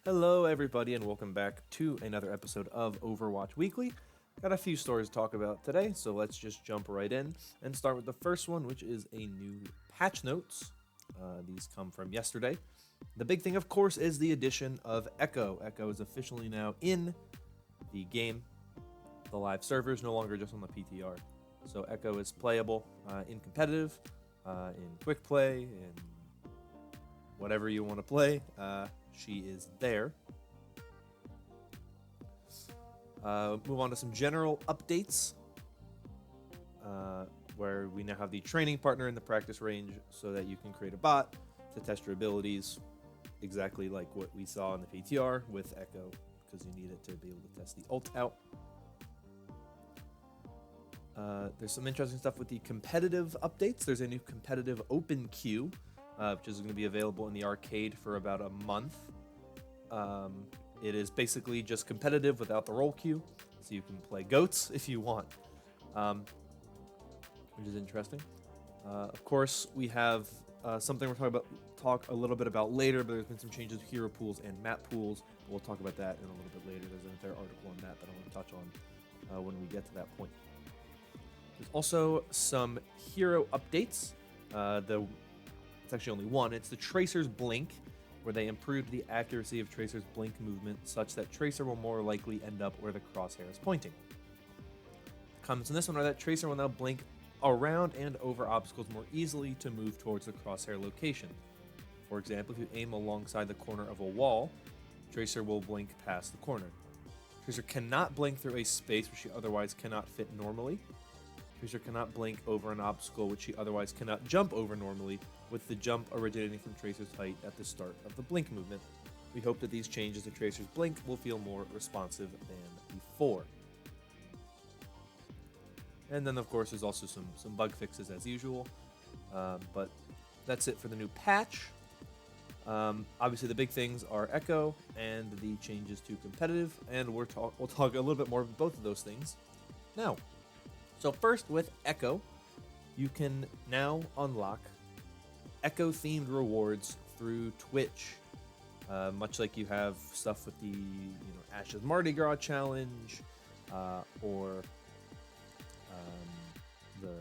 Hello, everybody, and welcome back to another episode of Overwatch Weekly. Got a few stories to talk about today, so let's just jump right in and start with the first one, which is a new patch notes. These come from yesterday. The big thing, of course, is the addition of Echo. Echo is officially now in the game. The live server is no longer just on the PTR. So Echo is playable in competitive, in quick play, in whatever you want to play. She is there. Move on to some general updates, where we now have the training partner in the practice range so that you can create a bot to test your abilities, exactly like what we saw in the PTR with Echo, because you need it to be able to test the ult out. There's some interesting stuff with the competitive updates. There's a new competitive open queue, which is going to be available in the arcade for about a month. It is basically just competitive without the role queue, so you can play goats if you want, which is interesting. Of course, we have something we're talk a little bit about later, but there's been some changes to hero pools and map pools. We'll talk about that in a little bit later. There's an entire article on that I want to touch on when we get to that point. There's also some hero updates. It's actually only one. It's the Tracer's Blink, where they improved the accuracy of Tracer's blink movement such that Tracer will more likely end up where the crosshair is pointing. Comments on this one are that Tracer will now blink around and over obstacles more easily to move towards the crosshair location. For example, if you aim alongside the corner of a wall, Tracer will blink past the corner. Tracer cannot blink through a space which she otherwise cannot fit normally. Tracer cannot blink over an obstacle which she otherwise cannot jump over normally, with the jump originating from Tracer's height at the start of the blink movement. We hope that these changes to Tracer's blink will feel more responsive than before. And then, of course, there's also some bug fixes as usual, but that's it for the new patch. Obviously, the big things are Echo and the changes to competitive, and we'll talk a little bit more about both of those things now. So first, with Echo, you can now unlock Echo-themed rewards through Twitch, much like you have stuff with the Ashes Mardi Gras challenge, or the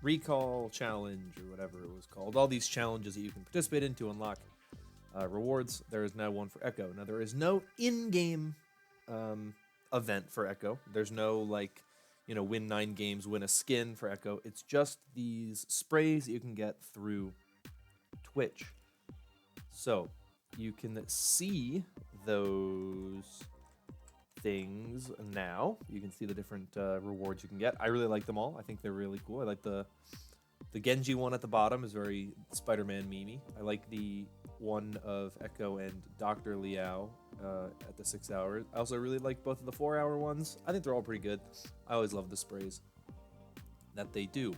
Recall challenge, or whatever it was called. All these challenges that you can participate in to unlock rewards. There is now one for Echo. Now, there is no in-game event for Echo. There's no win 9 games, win a skin for Echo. It's just these sprays that you can get through Twitch. So you can see those things now. You can see the different rewards you can get. I really like them all. I think they're really cool. I like the Genji one at the bottom is very Spider-Man memey. I like the one of Echo and Dr. Liao at the 6 hours. I also really like both of the 4-hour ones. I think they're all pretty good. I always love the sprays that they do.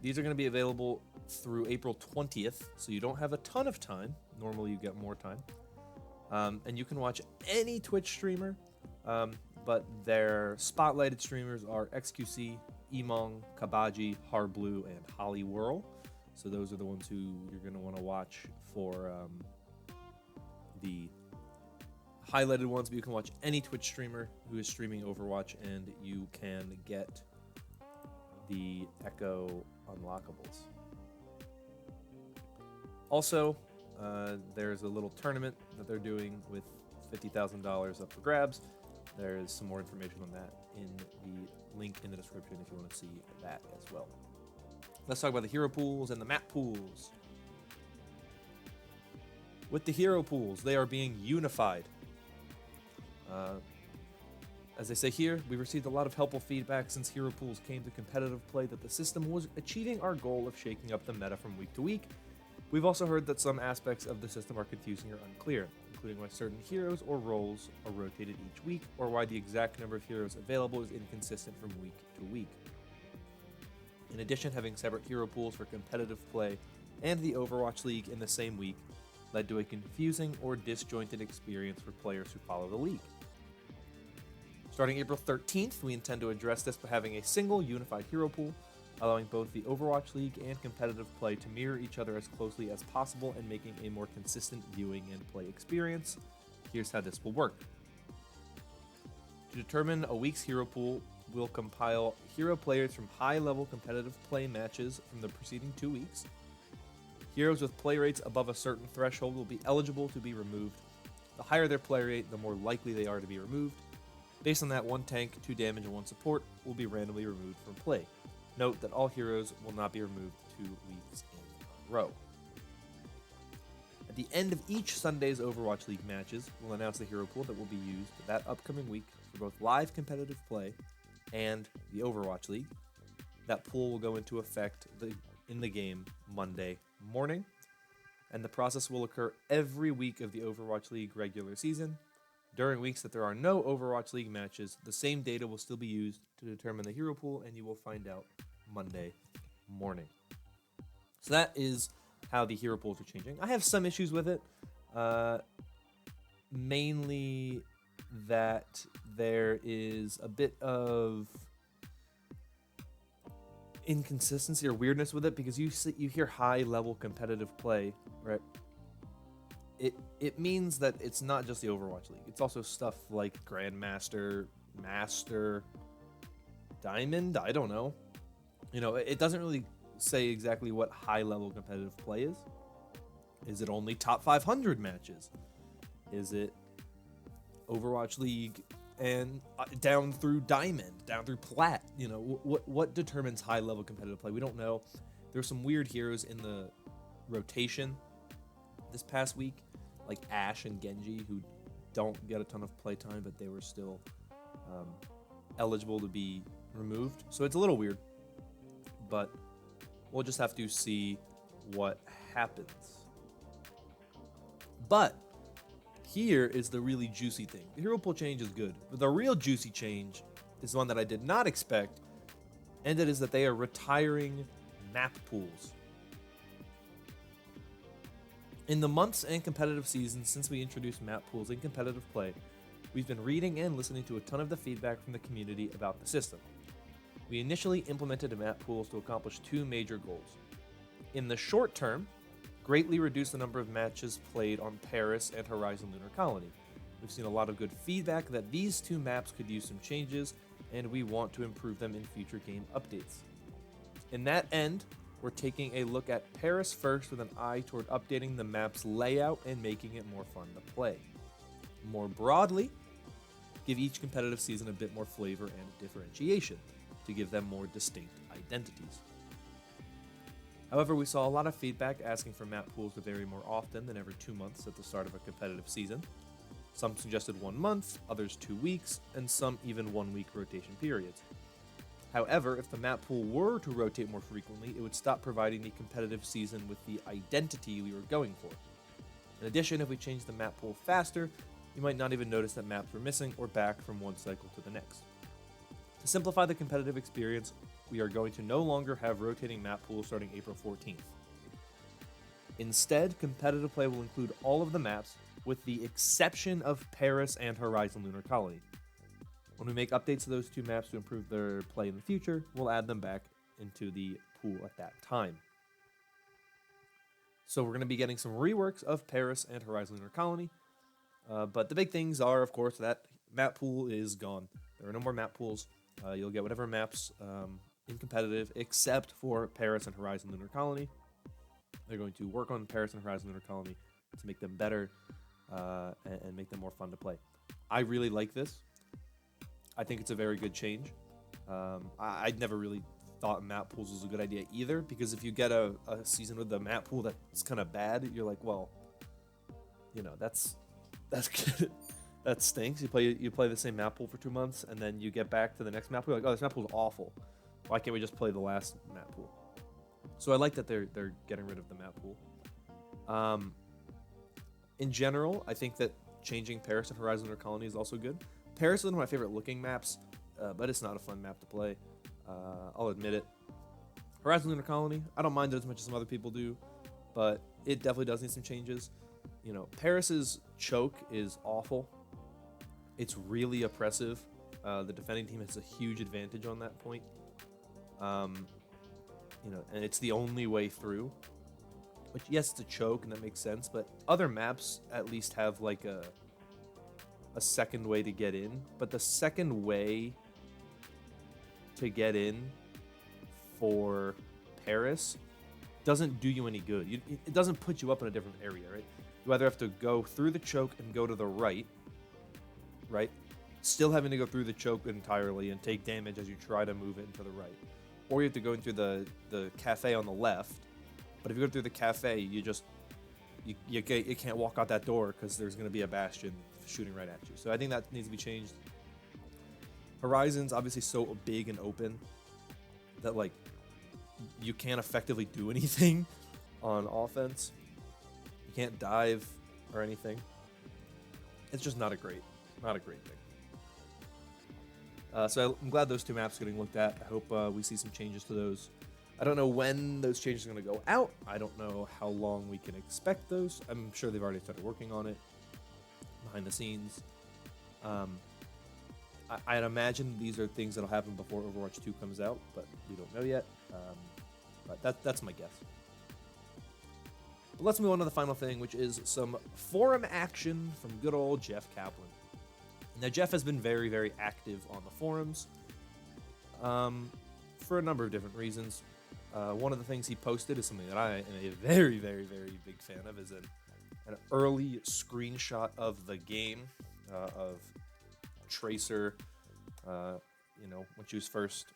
These are going to be available through April 20th, so you don't have a ton of time. Normally you get more time. And you can watch any Twitch streamer, but their spotlighted streamers are XQC, Emong, Kabaji, Harblue, and Holly Whirl. So those are the ones who you're going to want to watch for the highlighted ones, but you can watch any Twitch streamer who is streaming Overwatch, and you can get the Echo unlockables. Also, there's a little tournament that they're doing with $50,000 up for grabs. There's some more information on that in the link in the description if you want to see that as well. Let's talk about the hero pools and the map pools. With the hero pools, they are being unified. As they say here, we received a lot of helpful feedback since hero pools came to competitive play that the system was achieving our goal of shaking up the meta from week to week. We've also heard that some aspects of the system are confusing or unclear, including why certain heroes or roles are rotated each week, or why the exact number of heroes available is inconsistent from week to week. In addition, having separate hero pools for competitive play and the Overwatch League in the same week led to a confusing or disjointed experience for players who follow the league. Starting April 13th, we intend to address this by having a single unified hero pool. allowing both the Overwatch League and competitive play to mirror each other as closely as possible and making a more consistent viewing and play experience. Here's how this will work. To determine a week's hero pool, we'll compile hero players from high-level competitive play matches from the preceding 2 weeks. Heroes with play rates above a certain threshold will be eligible to be removed. The higher their play rate, the more likely they are to be removed. Based on that, 1 tank, 2 damage, and 1 support will be randomly removed from play. Note that all heroes will not be removed 2 weeks in a row. At the end of each Sunday's Overwatch League matches, we'll announce the hero pool that will be used that upcoming week for both live competitive play and the Overwatch League. That pool will go into effect in the game Monday morning, and the process will occur every week of the Overwatch League regular season. During weeks that there are no Overwatch League matches, the same data will still be used to determine the hero pool, and you will find out Monday morning. So that is how the hero pools are changing. I have some issues with it, mainly that there is a bit of inconsistency or weirdness with it, because you hear high level competitive play, right? It means that it's not just the Overwatch League. It's also stuff like Grandmaster, Master, Diamond. I don't know. It doesn't really say exactly what high level competitive play is. Is it only top 500 matches? Is it Overwatch League and down through Diamond, down through Plat? What determines high level competitive play? We don't know. There's some weird heroes in the rotation this past week, like Ashe and Genji, who don't get a ton of playtime, but they were still eligible to be removed. So it's a little weird, but we'll just have to see what happens. But here is the really juicy thing. The hero pool change is good, but the real juicy change is one that I did not expect, and it is that they are retiring map pools. In the months and competitive seasons since we introduced map pools in competitive play, we've been reading and listening to a ton of the feedback from the community about the system. We initially implemented map pools to accomplish 2 major goals. In the short term, greatly reduce the number of matches played on Paris and Horizon Lunar Colony. We've seen a lot of good feedback that these 2 maps could use some changes, and we want to improve them in future game updates. In that end, we're taking a look at Paris first with an eye toward updating the map's layout and making it more fun to play. More broadly, give each competitive season a bit more flavor and differentiation to give them more distinct identities. However, we saw a lot of feedback asking for map pools to vary more often than every 2 months at the start of a competitive season. Some suggested 1 month, others 2 weeks, and some even 1-week rotation periods. However, if the map pool were to rotate more frequently, it would stop providing the competitive season with the identity we were going for. In addition, if we changed the map pool faster, you might not even notice that maps were missing or back from one cycle to the next. To simplify the competitive experience, we are going to no longer have rotating map pools starting April 14th. Instead, competitive play will include all of the maps, with the exception of Paris and Horizon Lunar Colony. When we make updates to those 2 maps to improve their play in the future, we'll add them back into the pool at that time. So we're going to be getting some reworks of Paris and Horizon Lunar Colony, but the big things are, of course, that map pool is gone. There are no more map pools. You'll get whatever maps in competitive, except for Paris and Horizon Lunar Colony. They're going to work on Paris and Horizon Lunar Colony to make them better and make them more fun to play. I really like this. I think it's a very good change. I'd never really thought map pools was a good idea either, because if you get a season with a map pool that's kind of bad, you're like, well, that's good. That stinks. You play the same map pool for 2 months, and then you get back to the next map pool, you're like, oh, this map pool's awful. Why can't we just play the last map pool? So I like that they're getting rid of the map pool. In general, I think that changing Paris and Horizon Lunar Colony is also good. Paris is one of my favorite looking maps, but it's not a fun map to play. I'll admit it. Horizon Lunar Colony, I don't mind it as much as some other people do, but it definitely does need some changes. Paris's choke is awful. It's really oppressive. The defending team has a huge advantage on that point. and it's the only way through. Which, yes, it's a choke, and that makes sense, but other maps at least have like a second way to get in. But the second way to get in for Paris doesn't do you any good. It doesn't put you up in a different area, right? You either have to go through the choke and go to the right, still having to go through the choke entirely and take damage as you try to move it into the right, or you have to go into the cafe on the left. But if you go through the cafe, you can't walk out that door because there's going to be a bastion shooting right at you. So I think that needs to be changed. Horizon's obviously so big and open that like you can't effectively do anything on offense. You can't dive or anything. It's just not a great thing. So I'm glad those two maps are getting looked at. I hope we see some changes to those. I don't know when those changes are going to go out. I don't know how long we can expect those. I'm sure they've already started working on it behind the scenes. I'd imagine these are things that'll happen before Overwatch 2 comes out, but we don't know yet. But that's my guess. But let's move on to the final thing, which is some forum action from good old Jeff Kaplan. Now, Jeff has been very, very active on the forums for a number of different reasons. One of the things he posted is something that I am a very, very, very big fan of, is an early screenshot of the game of Tracer, when she was first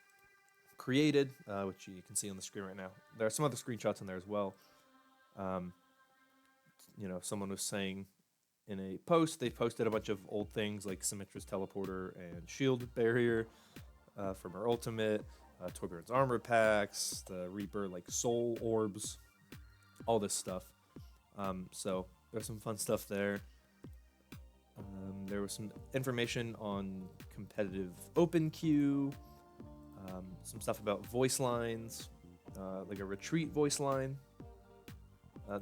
created, which you can see on the screen right now. There are some other screenshots in there as well. Someone was saying in a post, they posted a bunch of old things like Symmetra's teleporter and shield barrier from her ultimate, Torbjorn's armor packs, the Reaper like soul orbs, all this stuff. So there's some fun stuff there. There was some information on competitive open queue, some stuff about voice lines, like a retreat voice line.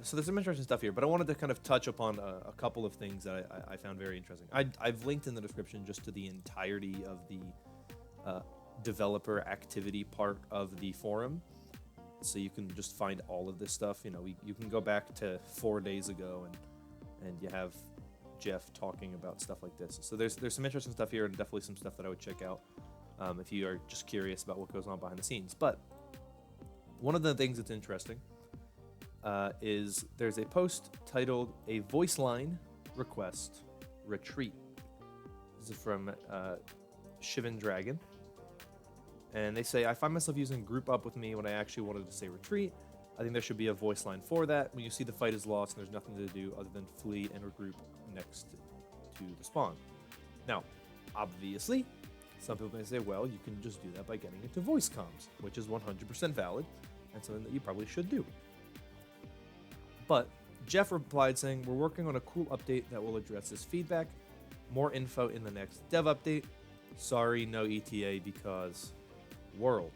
So there's some interesting stuff here, but I wanted to kind of touch upon a couple of things that I found very interesting. I've linked in the description just to the entirety of the developer activity part of the forum, so you can just find all of this stuff. You can go back to 4 days ago and you have Jeff talking about stuff like this. So there's some interesting stuff here, and definitely some stuff that I would check out if you are just curious about what goes on behind the scenes. But one of the things that's interesting is there's a post titled "A Voice Line Request Retreat." This is from Shivan Dragon. And they say, I find myself using group up with me when I actually wanted to say retreat. I think there should be a voice line for that. When you see the fight is lost and there's nothing to do other than flee and regroup next to the spawn. Now, obviously, some people may say, well, you can just do that by getting into voice comms, which is 100% valid and something that you probably should do. But Jeff replied saying, we're working on a cool update that will address this feedback. More info in the next dev update. Sorry, no ETA because world.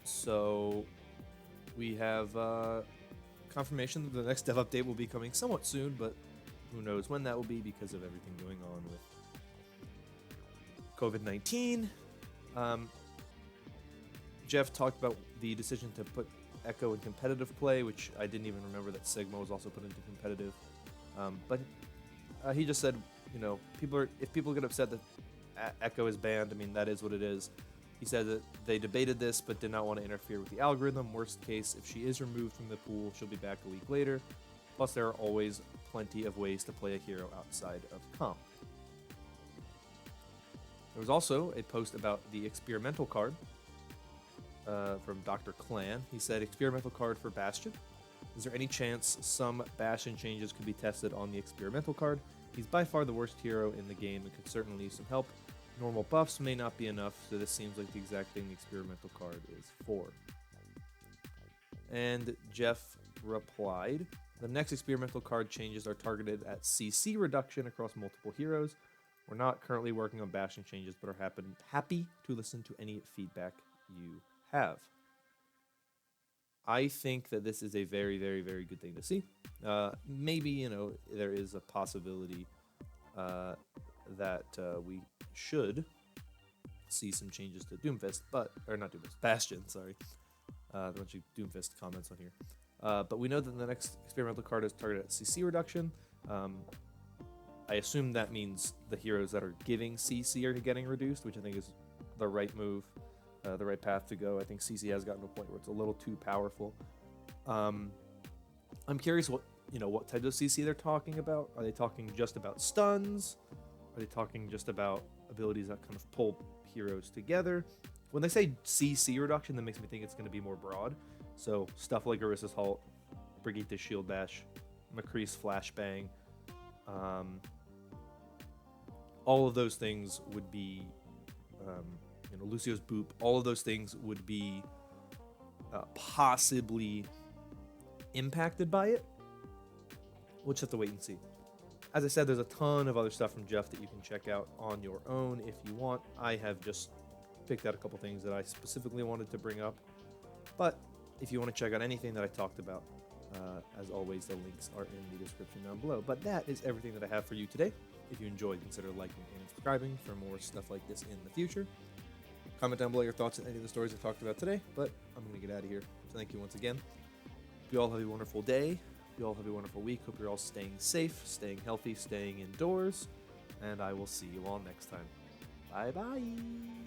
So we have confirmation that the next dev update will be coming somewhat soon, but who knows when that will be because of everything going on with COVID-19. Jeff talked about the decision to put Echo in competitive play, which I didn't even remember that Sigma was also put into competitive. But he just said, if people get upset that Echo is banned, I mean, that is what it is. He said that they debated this but did not want to interfere with the algorithm. Worst case, if she is removed from the pool, she'll be back a week later. Plus, there are always plenty of ways to play a hero outside of comp. There was also a post about the experimental card from Dr. Clan. He said, experimental card for Bastion. Is there any chance some Bastion changes could be tested on the experimental card? He's by far the worst hero in the game and could certainly use some help. Normal buffs may not be enough, so this seems like the exact thing the experimental card is for. And Jeff replied, the next experimental card changes are targeted at CC reduction across multiple heroes. We're not currently working on Bastion changes, but are happy to listen to any feedback you have. I think that this is a very, very, very good thing to see. Maybe, there is a possibility that we should see some changes to Doomfist, or not Doomfist, Bastion, sorry. A bunch of Doomfist comments on here. But we know that the next experimental card is targeted at CC reduction. I assume that means the heroes that are giving CC are getting reduced, which I think is the right move, the right path to go. I think CC has gotten to a point where it's a little too powerful. I'm curious what type of CC they're talking about. Are they talking just about stuns? Are they talking just about abilities that kind of pull heroes together? When they say CC reduction, that makes me think it's going to be more broad. So stuff like Orissa's Halt, Brigitte's Shield Bash, McCree's Flashbang, all of those things would be, Lucio's Boop, all of those things would be possibly impacted by it. We'll just have to wait and see. As I said, there's a ton of other stuff from Jeff that you can check out on your own if you want. I have just picked out a couple things that I specifically wanted to bring up. But if you want to check out anything that I talked about, as always, the links are in the description down below. But that is everything that I have for you today. If you enjoyed, consider liking and subscribing for more stuff like this in the future. Comment down below your thoughts on any of the stories I talked about today, but I'm going to get out of here. So thank you once again. Hope you all have a wonderful day. Hope you all have a wonderful week. Hope you're all staying safe, staying healthy, staying indoors, and I will see you all next time. Bye-bye.